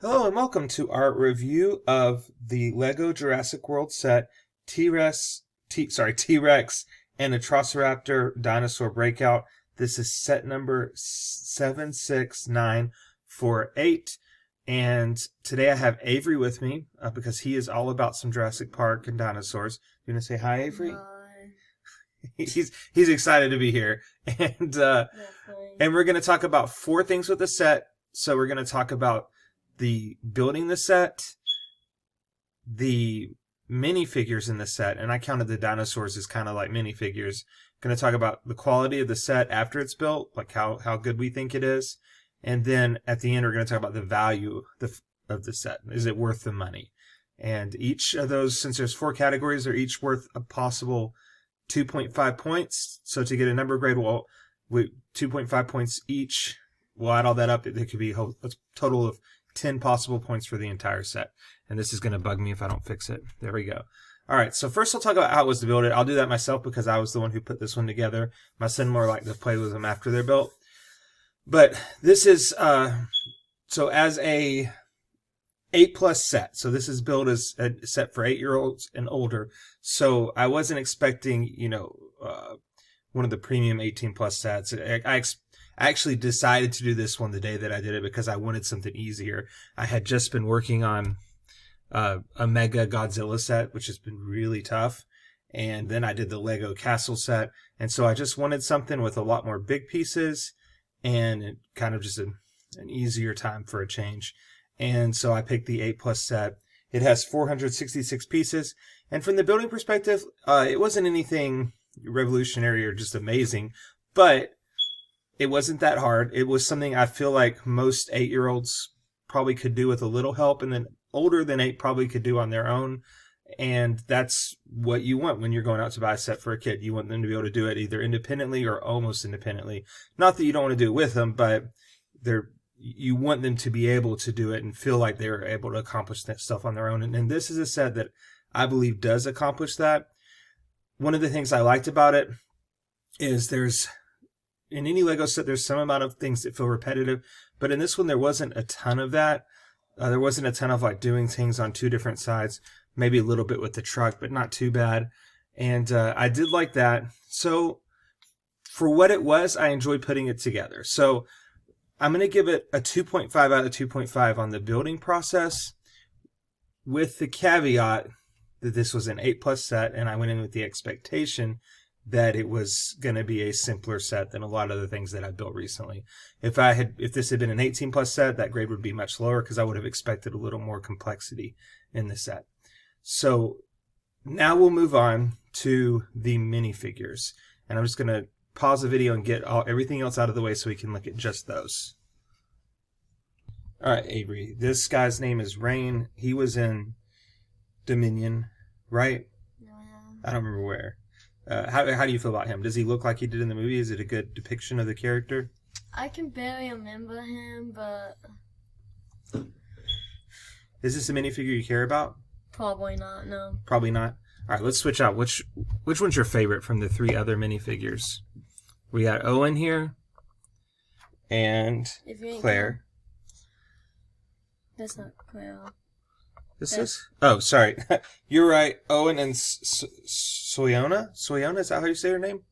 Hello and welcome to our review of the Lego Jurassic World set T-Rex and Atrociraptor Dinosaur Breakout. This is set number 76948. And today I have Avery with me because he is all about some Jurassic Park and dinosaurs. You want to say hi, Avery? Hi. He's excited to be here. And we're going to talk about four things with the set. So we're going to talk about the building the set, the minifigures in the set, and I counted the dinosaurs as kind of like minifigures. Going to talk about the quality of the set after it's built, like how good we think it is. And then at the end, we're going to talk about the value of the set. Is it worth the money? And each of those, since there's four categories, are each worth a possible 2.5 points. So to get a number grade, 2.5 points each. We'll add all that up. It could be a total of 10 possible points for the entire set. And this is going to bug me if I don't fix it. There we go. All right, so first I'll talk about how it was to build it. I'll do that myself because I was the one who put this one together. My son more like to play with them after they're built. But this is, so as a 8+ set. So this is built as a set for 8-year-olds and older. So I wasn't expecting, one of the premium 18+ sets. I actually decided to do this one the day that I did it because I wanted something easier. I had just been working on a Mega Godzilla set, which has been really tough. And then I did the Lego Castle set. And so I just wanted something with a lot more big pieces and kind of just an easier time for a change. And so I picked the 8+ set. It has 466 pieces. And from the building perspective, it wasn't anything revolutionary or just amazing, but it wasn't that hard. It was something I feel like most 8-year-olds probably could do with a little help, and then older than 8 probably could do on their own. And that's what you want when you're going out to buy a set for a kid. You want them to be able to do it either independently or almost independently. Not that you don't want to do it with them, but you want them to be able to do it and feel like they're able to accomplish that stuff on their own. And this is a set that I believe does accomplish that. One of the things I liked about it is in any Lego set, there's some amount of things that feel repetitive, but in this one, there wasn't a ton of that. There wasn't a ton of like doing things on two different sides, maybe a little bit with the truck, but not too bad. And I did like that. So for what it was, I enjoyed putting it together. So I'm going to give it a 2.5 out of 2.5 on the building process, with the caveat that this was an 8+ set, and I went in with the expectation that it was going to be a simpler set than a lot of the things that I built recently. If this had been an 18+ set, that grade would be much lower because I would have expected a little more complexity in the set. So now we'll move on to the minifigures. And I'm just going to pause the video and get everything else out of the way so we can look at just those. All right, Avery. This guy's name is Rain. He was in Dominion, right? Yeah. I don't remember where. How do you feel about him? Does he look like he did in the movie? Is it a good depiction of the character? I can barely remember him, but Is this a minifigure you care about? probably not, no. Probably not. All right, let's switch out. Which one's your favorite from the 3 other minifigures? We got Owen here and If you ain't Claire. That's not Claire. This is? Oh, sorry. You're right. Owen and Soyona? Soyona, is that how you say her name?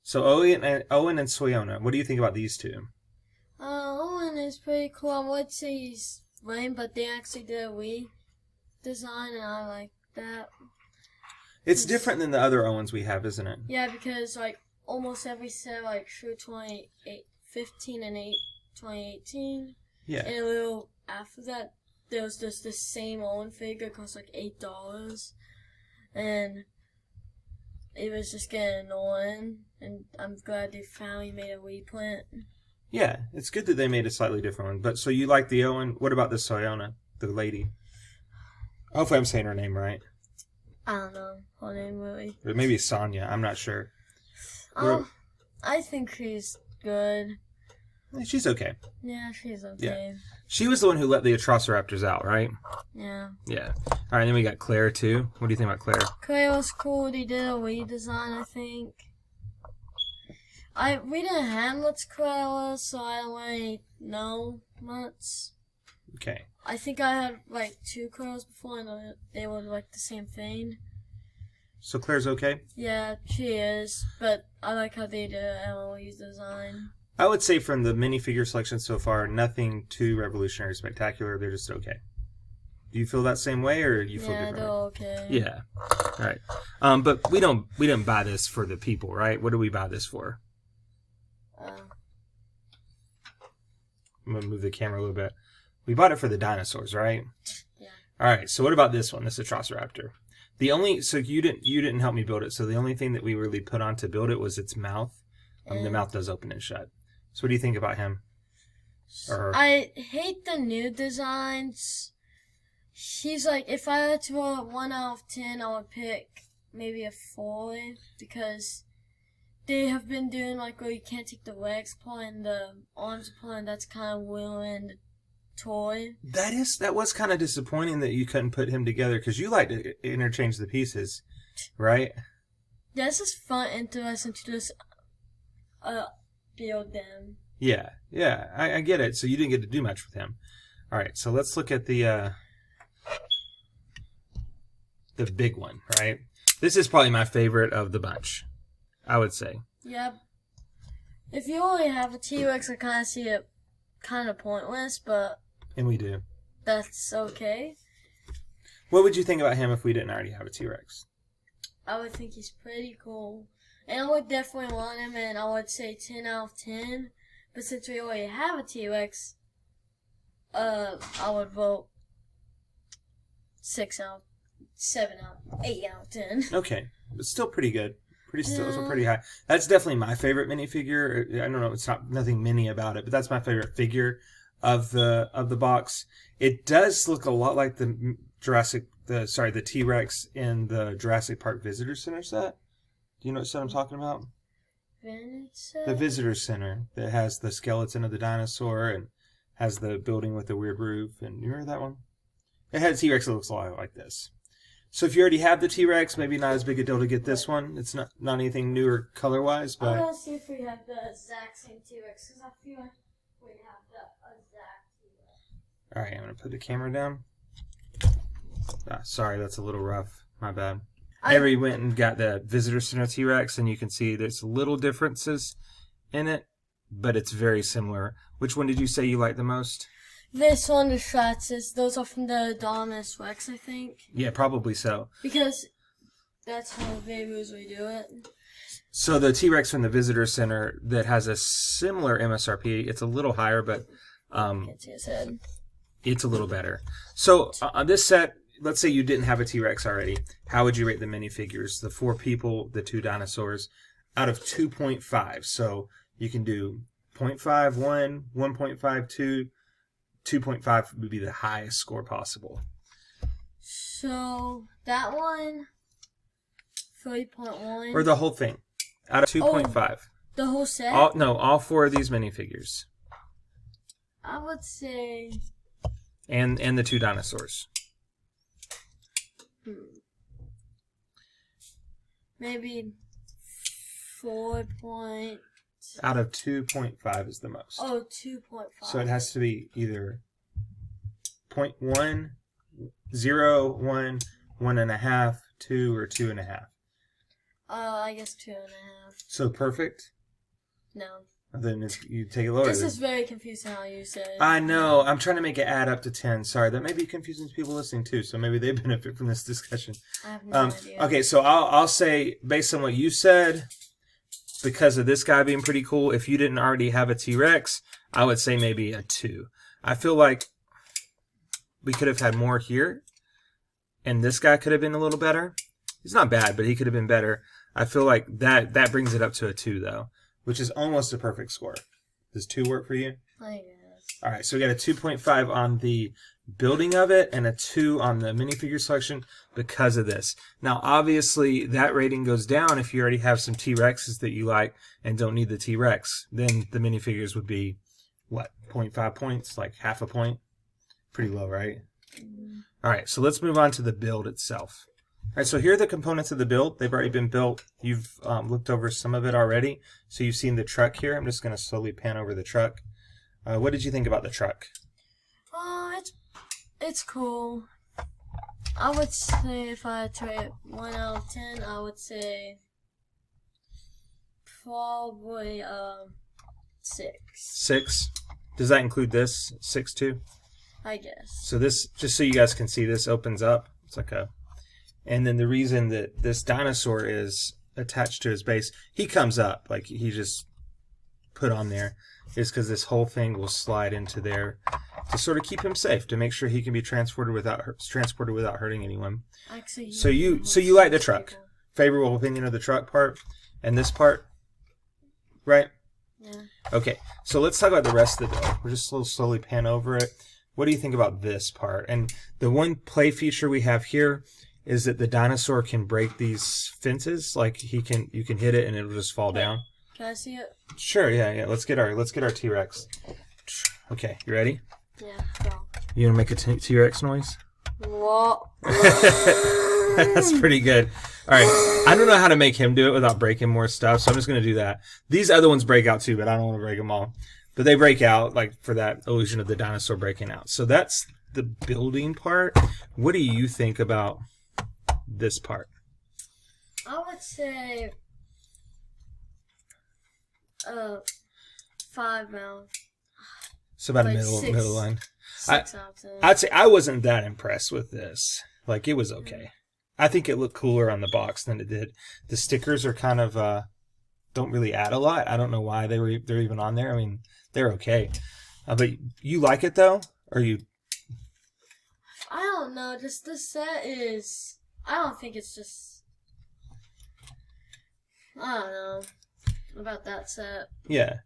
So Owen and Soyona. What do you think about these two? Owen is pretty cool. I would say he's lame, but they actually did a redesign, and I like that. It's different than the other Owens we have, isn't it? Yeah, because like almost every set, like through 2015 and 2018, Yeah. and a little after that, there was just the same Owen figure, cost like $8, and it was just getting annoying. And I'm glad they finally made a reprint. Yeah, it's good that they made a slightly different one. But so you like the Owen? What about the Soyona, the lady? Hopefully I'm saying her name right. I don't know her name really. Or maybe Sonya. I'm not sure. I think she's good. She's okay. Yeah, she's okay. She was the one who let the Atrociraptors out, right? Yeah. Yeah. All right, then we got Claire, too. What do you think about Claire? Claire was cool. They did a redesign, I think. We didn't have much Claire, so I don't really know much. Okay. I think I had like 2 Claires before, and they were like the same thing. So Claire's okay? Yeah, she is, but I like how they did Emily's design. I would say from the minifigure selection so far, nothing too revolutionary, spectacular. They're just okay. Do you feel that same way, or do you feel different? Yeah, they're okay. Yeah. All right. But we didn't buy this for the people, right? What do we buy this for? I'm gonna move the camera a little bit. We bought it for the dinosaurs, right? Yeah. All right. So what about this one? This Atrociraptor. So you didn't help me build it. So the only thing that we really put on to build it was its mouth. The mouth does open and shut. So what do you think about him? Or her? I hate the new designs. She's like, if I had to roll 1 out of 10, I would pick maybe a 4 because they have been doing like where you can't take the legs apart and the arms apart, and that's kind of ruined the toy. That was kind of disappointing that you couldn't put him together because you like to interchange the pieces, right? Yeah, this is fun, interesting to just build them. Yeah, I get it. So you didn't get to do much with him. All right, so let's look at the big one, right? This is probably my favorite of the bunch, I would say. Yep. If you only have a T-Rex, I kind of see it kind of pointless, but... And we do. That's okay. What would you think about him if we didn't already have a T-Rex? I would think he's pretty cool. And I would definitely want him, and I would say 10 out of 10. But since we already have a T-Rex, I would vote 7 out, 8 out of 10. Okay. But still pretty good. Still pretty high. That's definitely my favorite minifigure. I don't know, it's nothing mini about it, but that's my favorite figure of the box. It does look a lot like the T-Rex in the Jurassic Park Visitor Center set. Do you know what set I'm talking about? The Visitor Center that has the skeleton of the dinosaur and has the building with the weird roof. And you remember that one? It had a T-Rex that looks a lot like this. So if you already have the T-Rex, maybe not as big a deal to get this one. It's not anything newer color-wise, but... I'm going to see if we have the exact same T-Rex, because I feel like we have the exact T-Rex. Alright, I'm going to put the camera down. Sorry, that's a little rough. My bad. Mary went and got the Visitor Center T-Rex, and you can see there's little differences in it, but it's very similar. Which one did you say you liked the most? This one, the Stratus, those are from the Dominus Rex, I think. Yeah, probably so. Because that's how they usually do it. So the T-Rex from the Visitor Center that has a similar MSRP, it's a little higher, but can't see his head. It's a little better. So on this set, let's say you didn't have a T-Rex already. How would you rate the minifigures? The 4 people, the 2 dinosaurs, out of 2.5. So you can do 0.5, 1, 1.5, 2. 2.5 would be the highest score possible. So that one, 3.1. Or the whole thing, out of 2.5. The whole set? All 4 of these minifigures. I would say... And the 2 dinosaurs. Maybe 4. Out of 2.5 is the most. Oh, 2.5. So it has to be either 0.1, 0, 1, 1.5, 2, or 2.5. I guess 2.5. So perfect? No. Then you take it lower. This is very confusing how you said it. I know. I'm trying to make it add up to 10. Sorry, that may be confusing to people listening too. So maybe they benefit from this discussion. I have no idea. Okay, so I'll say based on what you said, because of this guy being pretty cool, if you didn't already have a T-Rex, I would say maybe a 2. I feel like we could have had more here, and this guy could have been a little better. He's not bad, but he could have been better. I feel like that brings it up to a 2, though, which is almost a perfect score. Does 2 work for you? I guess. All right, so we got a 2.5 on the building of it and a 2 on the minifigure selection because of this. Now, obviously, that rating goes down if you already have some T-Rexes that you like and don't need the T-Rex. Then the minifigures would be, what, 0.5 points? Like half a point? Pretty low, right? Mm-hmm. All right, so let's move on to the build itself. All right, so here are the components of the build. They've already been built. You've looked over some of it already. So you've seen the truck here. I'm just going to slowly pan over the truck. What did you think about the truck? It's It's cool. I would say if I had to rate 1 out of 10, I would say probably 6. 6. Does that include this 6 too? I guess. So this, just so you guys can see, this opens up. It's like a, and then the reason that this dinosaur is attached to his base, he comes up like he just put on there, is because this whole thing will slide into there to sort of keep him safe, to make sure he can be transported without hurting anyone. Actually, So you like the truck? Favorable opinion of the truck part and this part, right? Yeah. Okay, so let's talk about the rest of the build. We'll just slowly pan over it. What do you think about this part? And the one play feature we have here is that the dinosaur can break these fences. Like you can hit it and it'll just fall down. Can I see it? Sure, yeah. Let's get our T-Rex. Okay, you ready? Yeah. Go. You gonna make a T-Rex noise? What? That's pretty good. All right, I don't know how to make him do it without breaking more stuff, so I'm just gonna do that. These other ones break out too, but I don't want to break them all. But they break out, like for that illusion of the dinosaur breaking out. So that's the building part. What do you think about this part? I would say 5 now. It's about Like a middle line. 6 out of 10. I'd say I wasn't that impressed with this. Like, it was okay. I think it looked cooler on the box than it did. The stickers are kind of don't really add a lot. I don't know why they're even on there. I mean, they're okay. But you like it though, or you? I don't know. Just this set is. I don't think it's just. I don't know about that set. Yeah,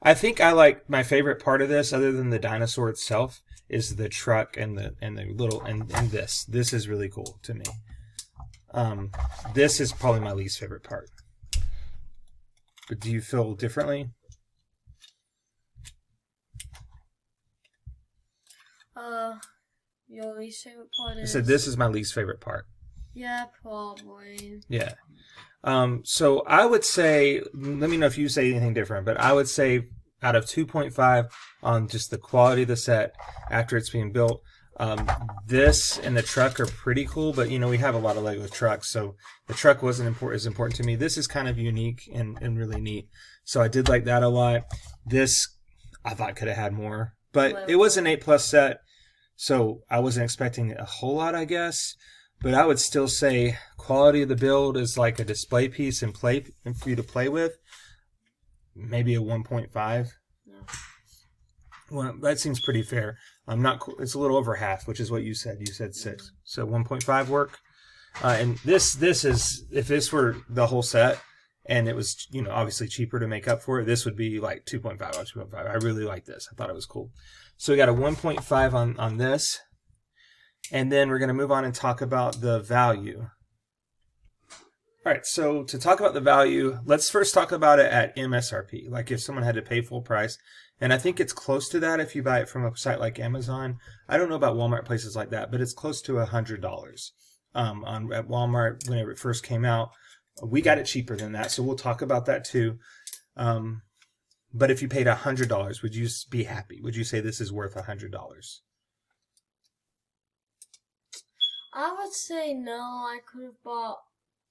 I think I like my favorite part of this, other than the dinosaur itself, is the truck and the little and this. This is really cool to me. This is probably my least favorite part. But do you feel differently? Your least favorite part is. I said this is my least favorite part. Yeah, probably. Yeah. So I would say, let me know if you say anything different, but I would say out of 2.5 on just the quality of the set after it's being built, this and the truck are pretty cool, but you know, we have a lot of Lego trucks, so the truck wasn't as important to me. This is kind of unique and really neat. So I did like that a lot. This I thought could have had more, but it was an 8+ set, so I wasn't expecting a whole lot, I guess. But I would still say quality of the build is like a display piece and for you to play with. Maybe a 1.5. No. Well, that seems pretty fair. I'm not. It's a little over half, which is what you said. You said 6, so 1.5 work. And this is, if this were the whole set and it was, you know, obviously cheaper to make up for it, this would be like 2.5 out of 2.5. I really like this. I thought it was cool. So we got a 1.5 on this. And then we're going to move on and talk about the value. All right, so to talk about the value, let's first talk about it at MSRP, like if someone had to pay full price. And I think it's close to that if you buy it from a site like Amazon. I don't know about Walmart, places like that, but it's close to $100. At Walmart, whenever it first came out, we got it cheaper than that, so we'll talk about that too. But if you paid $100, would you be happy? Would you say this is worth $100? I would say no. I could have bought,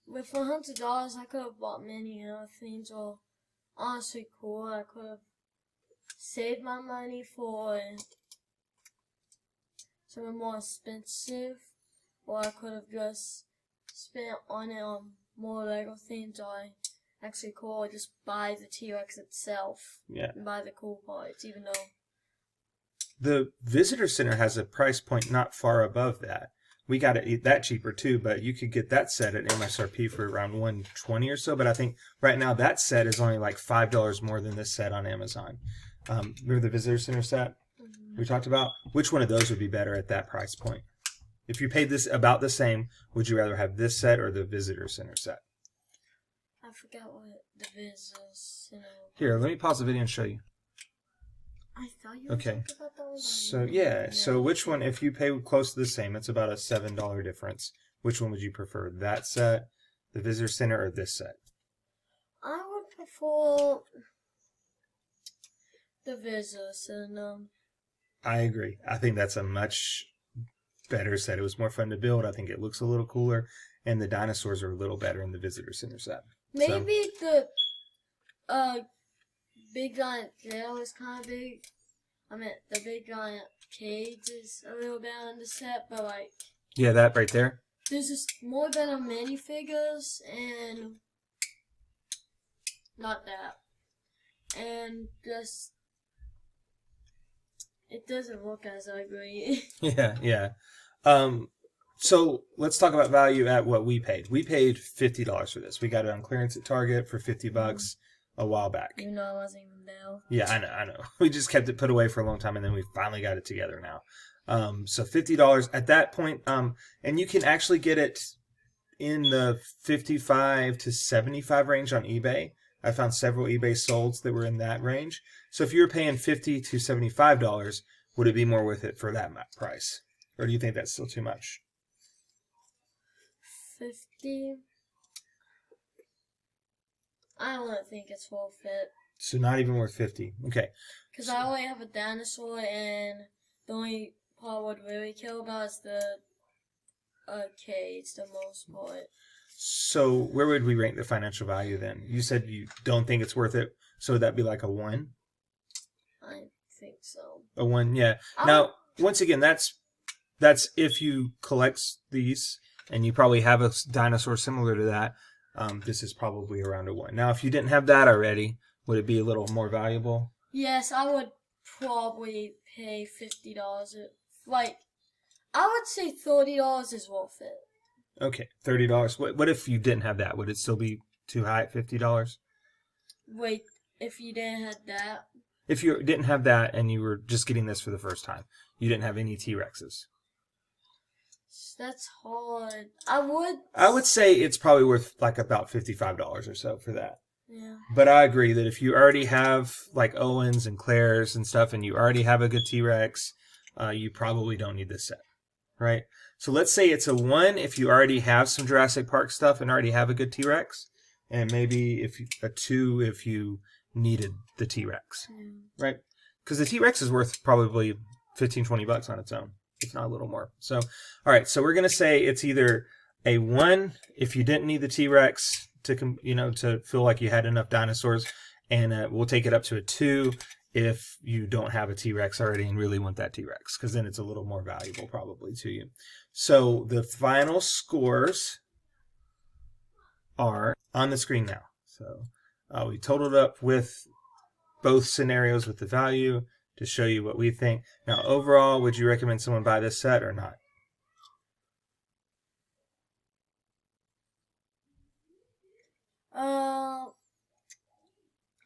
with $100, I could have bought many other things, or honestly cool. I could have saved my money for something more expensive, or I could have just spent on it on more Lego things, or actually cool, or just buy the T-Rex itself. Yeah. And buy the cool parts, even though the visitor center has a price point not far above that. We got it that cheaper too, but you could get that set at MSRP for around $120 or so. But I think right now that set is only like $5 more than this set on Amazon. Remember the visitor center set we talked about? Which one of those would be better at that price point? If you paid this about the same, would you rather have this set or the visitor center set? I forgot what the visitor center. Here, let me pause the video and show you. I thought you were talking about that one. So yeah, so which one, if you pay close to the same, it's about a $7 difference. Which one would you prefer? That set, the visitor center, or this set? I would prefer the visitor center. I agree. I think that's a much better set. It was more fun to build. I think it looks a little cooler, and the dinosaurs are a little better in the visitor center set. Maybe the big giant tail is kind of big. I mean, the big giant cage is a little better in the set, but like... Yeah, that right there. There's just more better minifigures, and... Not that. And just... It doesn't look as ugly. Yeah. So let's talk about value at what we paid. We paid $50 for this. We got it on clearance at Target for $50 a while back. You know, I wasn't even there. Yeah, I know. We just kept it put away for a long time, and then we finally got it together now. So $50 at that point, and you can actually get it in the 55 to 75 range on eBay. I found several eBay solds that were in that range. So if you were paying $50 to $75, would it be more worth it for that price? Or do you think that's still too much? 50. I don't think it's worth it. So not even worth 50. Okay. Because I only have a dinosaur, and the only part I would really care about is the cage, the most part. So where would we rank the financial value then? You said you don't think it's worth it. So would that be like a 1? I think so. A 1, yeah. Now, once again, that's if you collect these, and you probably have a dinosaur similar to that. This is probably around a 1. Now, if you didn't have that already, would it be a little more valuable? Yes, I would probably pay $50. Like, I would say $30 is worth it. Okay, $30. What if you didn't have that? Would it still be too high at $50? Wait, if you didn't have that? If you didn't have that and you were just getting this for the first time, you didn't have any T-Rexes. That's hard. I would say it's probably worth like about $55 or so for that. Yeah. But I agree that if you already have like Owens and Claire's and stuff, and you already have a good T-Rex, you probably don't need this set, right? So let's say it's a 1 if you already have some Jurassic Park stuff and already have a good T-Rex, and maybe a 2 if you needed the T-Rex, right? Because the T-Rex is worth probably $15-20 on its own, if not a little more. So, all right, so we're gonna say it's either a 1 if you didn't need the T-Rex to feel like you had enough dinosaurs, and we'll take it up to a 2 if you don't have a T-Rex already and really want that T-Rex, because then it's a little more valuable probably to you. So the final scores are on the screen now. So we totaled up with both scenarios with the value to show you what we think. Now, overall, would you recommend someone buy this set or not?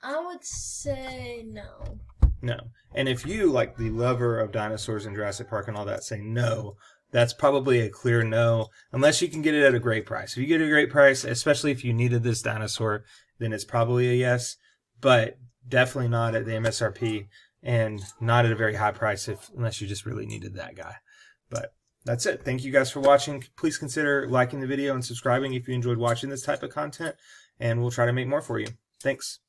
I would say no. No. And if you, like the lover of dinosaurs and Jurassic Park and all that, say no, that's probably a clear no, unless you can get it at a great price. If you get a great price, especially if you needed this dinosaur, then it's probably a yes, but definitely not at the MSRP, and not at a very high price unless you just really needed that guy. But that's it. Thank you guys for watching. Please consider liking the video and subscribing if you enjoyed watching this type of content, and we'll try to make more for you. Thanks.